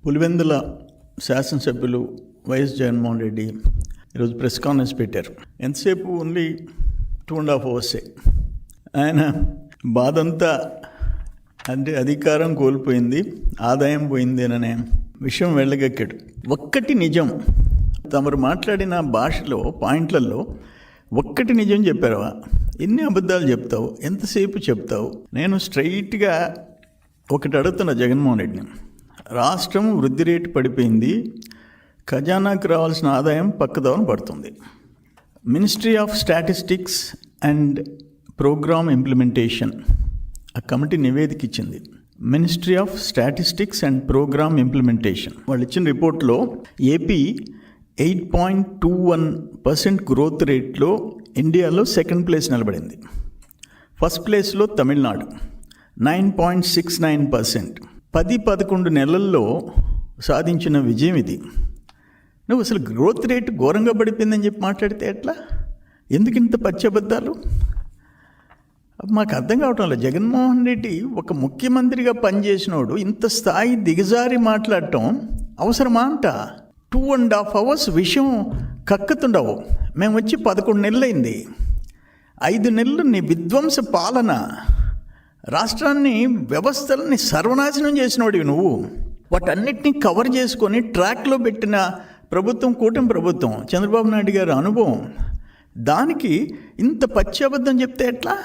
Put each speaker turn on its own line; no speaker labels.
పులివెందుల శాసనసభ్యులు వైఎస్ జగన్మోహన్ రెడ్డి ఈరోజు press conference పెట్టారు. ఎంతసేపు ఓన్లీ 2.5 hours. ఆయన బాధంతా అంటే అధికారం కోల్పోయింది, ఆదాయం పోయింది అనే విషయం వెళ్ళగక్కాడు. ఒక్కటి నిజం, తమరు మాట్లాడిన భాషలో పాయింట్లలో ఒక్కటి నిజం చెప్పారవా? ఎన్ని అబద్ధాలు చెప్తావు, ఎంతసేపు చెప్తావు? నేను స్ట్రైట్గా ఒకటి అడుగుతున్న జగన్మోహన్ రెడ్డిని. రాష్ట్రం వృద్ధి రేటు పడిపోయింది, ఖజానాకు రావాల్సిన ఆదాయం పక్కదోవన పడుతుంది. Ministry of statistics and programme implementation ఆ కమిటీ నివేదిక ఇచ్చింది. Ministry of statistics and programme implementation వాళ్ళు ఇచ్చిన రిపోర్ట్లో ఏపీ 8.21% గ్రోత్ రేట్లో ఇండియాలో సెకండ్ ప్లేస్ నిలబడింది. ఫస్ట్ ప్లేస్లో తమిళనాడు 9.69%. 10-11 నెలల్లో సాధించిన విజయం ఇది. నువ్వు అసలు గ్రోత్ రేటు ఘోరంగా పడిపోయిందని చెప్పి మాట్లాడితే ఎట్లా? ఎందుకు ఇంత పచ్చబద్దాలు? మాకు అర్థం కావటం లేదు. జగన్మోహన్ రెడ్డి ఒక ముఖ్యమంత్రిగా పనిచేసినోడు ఇంత స్థాయి దిగజారి మాట్లాడటం అవసరమా అంట? 2.5 hours విషయం కక్కుతుండవు. మేము వచ్చి 11 నెలలైంది. 5 నెలలు నీ విధ్వంస పాలన, రాష్ట్రాన్ని వ్యవస్థలని సర్వనాశనం చేసినోడివి నువ్వు. వాటన్నిటినీ కవర్ చేసుకొని ట్రాక్లో పెట్టిన ప్రభుత్వం కూటమి ప్రభుత్వం, చంద్రబాబు నాయుడు గారి అనుభవం. దానికి ఇంత పచ్చి అబద్ధం చెప్తే ఎట్లా?